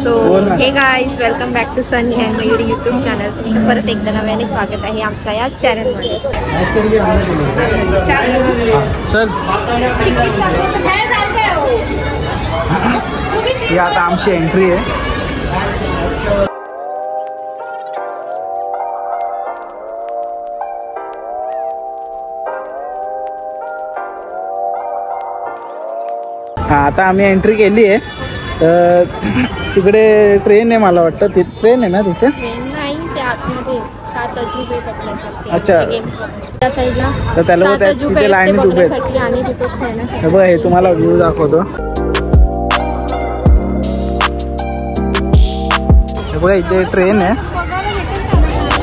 So hey guys, welcome back to Sunny and Mayuri YouTube channel. तुमचं परत एकदा नव्याने स्वागत आहे आमच्या या चॅनलमध्ये. ही आता आमची एंट्री आहे. आता आम्ही एंट्री केली आहे. तर तिकडे ट्रेन आहे, मला वाटतं ती ट्रेन आहे ना तिथे. अच्छा, त्या साईडला तर त्याला तिथे लाईन उभे आहेत. बघ, हे तुम्हाला व्ह्यू दाखवतो. हे बघा, इथे ट्रेन आहे,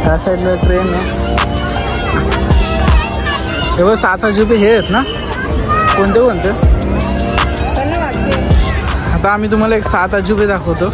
त्या साईडला ट्रेन आहे. हे बघ, 7 अजुबे हे आहेत ना, कोणते कोणते. आता आम्ही तुम्हाला एक 7 अजुबे दाखवतो.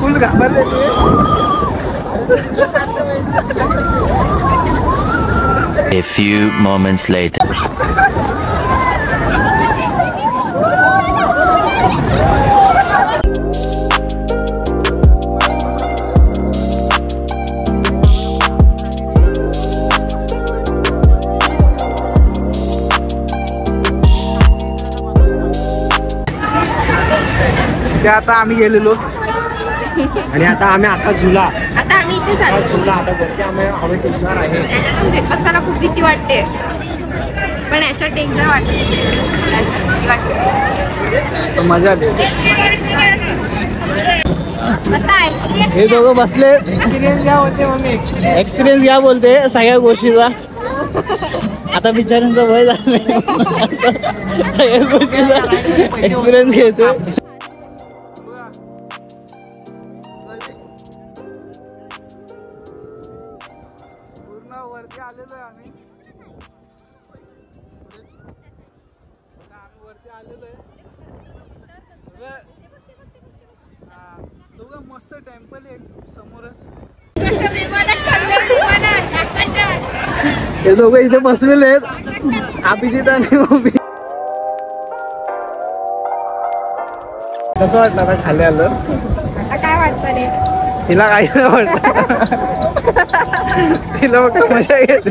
फुल घाबरले. A few moments later. ते आता आम्ही गेलेलो आणि आता आम्ही झुला. आता आम्ही इथे झुला आता वरती आम्ही हवेत उडणार आहे. म्हणजे बसायला खूप भीती वाटते, पण याच्यात डेंजर वाटते. मजा आली. हे दोघं बसले. एक्सपिरियन्स घ्या बोलते मम्मी. एक्सपिरियन्स घ्या बोलते सगळ्या गोष्टीचा. आता बिचाऱ्यांचं वय झालं, सगळ्या गोष्टीचा एक्सपिरियन्स घेतो. वरती आलेलो आहे आम्ही. वरती आलेलो आहे. दोघं मस्त टेम्पल आहे समोरच. हे दोघं इथे बसलेले आहेत, अभिजित आणि मम्मी. कसं वाटलं आता खाली आलं? काय वाटतं रे? तिला काही नाही वाटत. तिला फक्त मजा येते.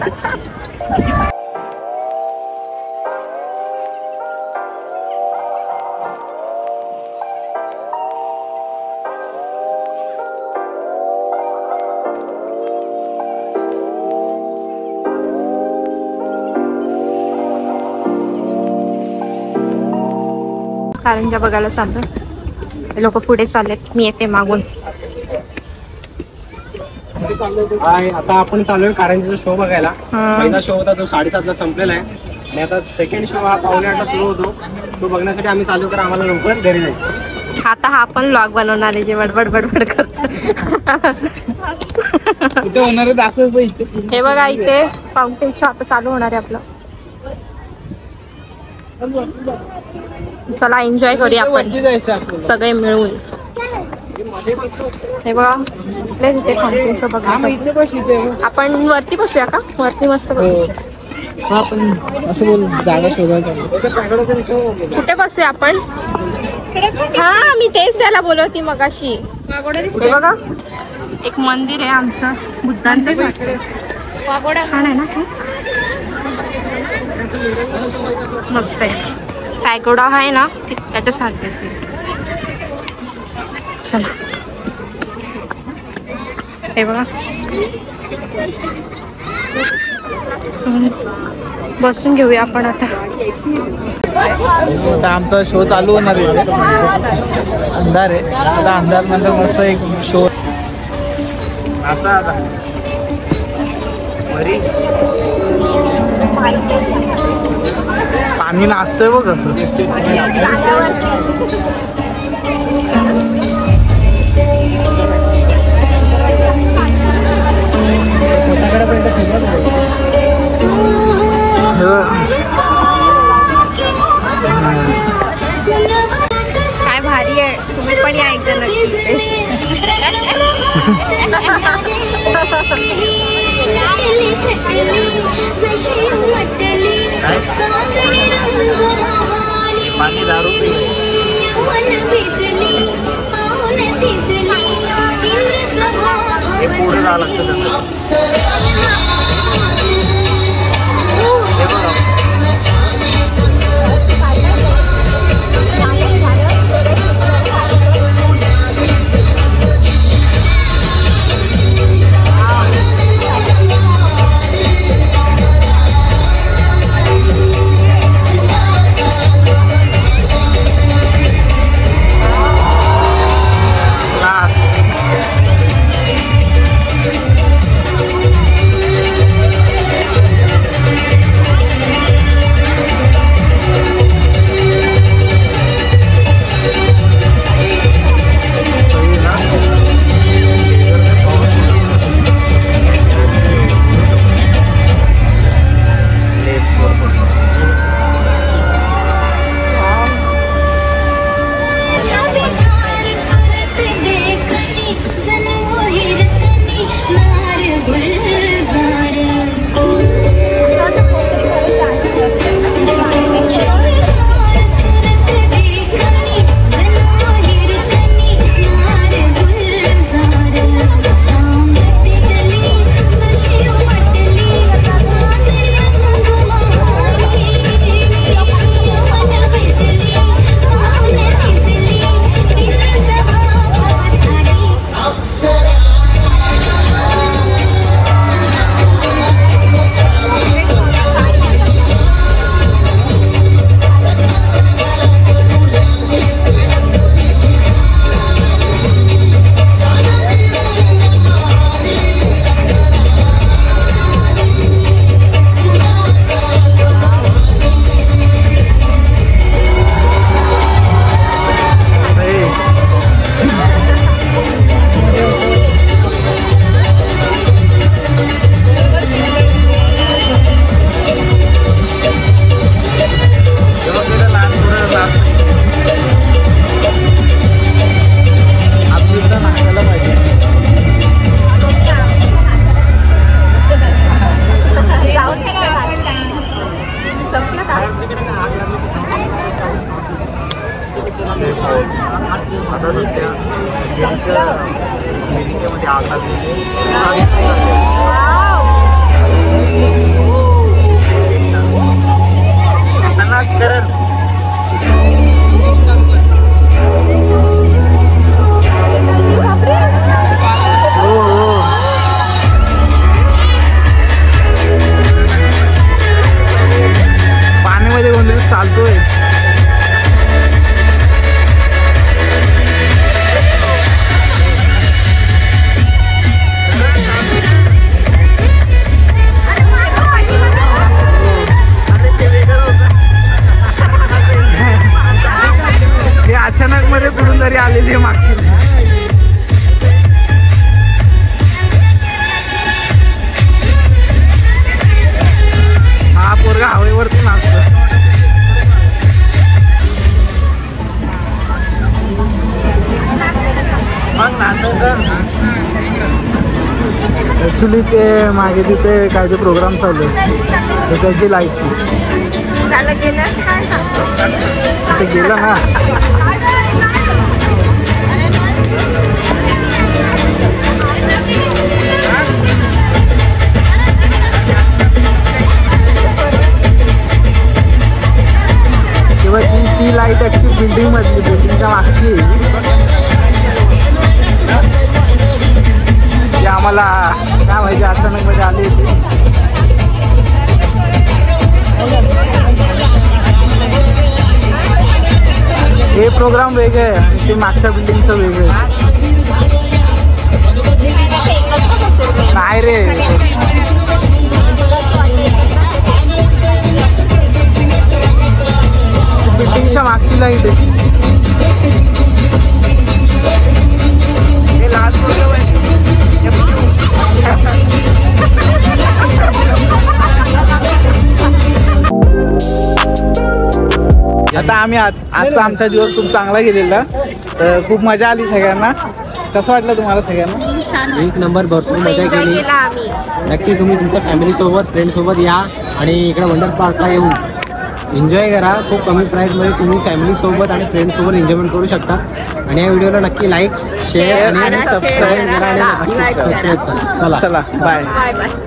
कारंजा बघायला चाललोय. लोक पुढे चाललेत, मी येते मागून. आता आपण चालू आहे कारंजीचा शो बघायला. पहिला शो होता तो 7:30ला संपलेला आहे आणि आता सेकंड शो हा 7:45ला सुरू होतो. तो बघण्यासाठी आम्ही चालू कर, आम्हाला लवकर घरी जायचं. आता हा पण व्लॉग बनवणार आहे जे बडबड बडबड करतो. कुठे होणार आहे दाखव पैसे. हे बघा इथे फाउंटेन शो आता चालू होणार आहे आपलं. चला एन्जॉय करूया आपण सगळे मिळून. हे बघा बसले तिथे फाउंटेन शो बघण्यासाठी. आपण वरती बसूया का? वरती मस्त बसूया. आपण असं बोल जागा शोधायचं. कुठे बसूया आपण? हा मी तेच त्याला बोलवती मगाशी. हे बघा एक मंदिर आहे आमचं बुद्धांचं. छान आहे ना? मस्त आहे. पॅगोडा आहे ना त्याच्या सारखेच. चला हे बघा बसून घेऊया आपण आता. आमचा शो चालू होणार आहे. अंधार आहे आता. अंधार नंतर मस्त एक शो. पाणी नाचतंय बघ कसं. काय भारी आहे. तुम्ही पण या एकदा नक्की. पुढे जावं लागतं. ॲक्च्युली ते मागे तिथे काय ते प्रोग्राम चालू आहे तर त्याची लाईटची त्याला गेलं काय सांगतो ते गेलं ना. तेव्हा ती लाईट ॲक्च्युली बिल्डिंगमधली बिल्डिंगच्या मागची जी आम्हाला काय माहिती अचानक मध्ये आली होती. हे प्रोग्राम वेगळे आहे आणि ते मागच्या बिल्डिंगचं वेगळं आहे. नाही रे बिल्डिंगच्या मागची लाईट आहे. आता आम्ही आजचा आमचा दिवस खूप चांगला गेलेला तर खूप मजा आली सगळ्यांना. कसं वाटलं तुम्हाला सगळ्यांना? एक नंबर, भरपूर मजा केली. आम्ही नक्की तुम्ही तुमच्या फॅमिलीसोबत फ्रेंडसोबत या आणि इकडे वंडर पार्कला येऊन एन्जॉय करा. खूप कमी प्राईसमध्ये तुम्ही फॅमिलीसोबत आणि फ्रेंड्ससोबत एन्जॉयमेंट करू शकता. आणि या व्हिडिओला नक्की लाईक शेअर आणि सबस्क्राईब करा आणि like करा. सबस्क्राईब करा. चला चला बाय. Bye bye.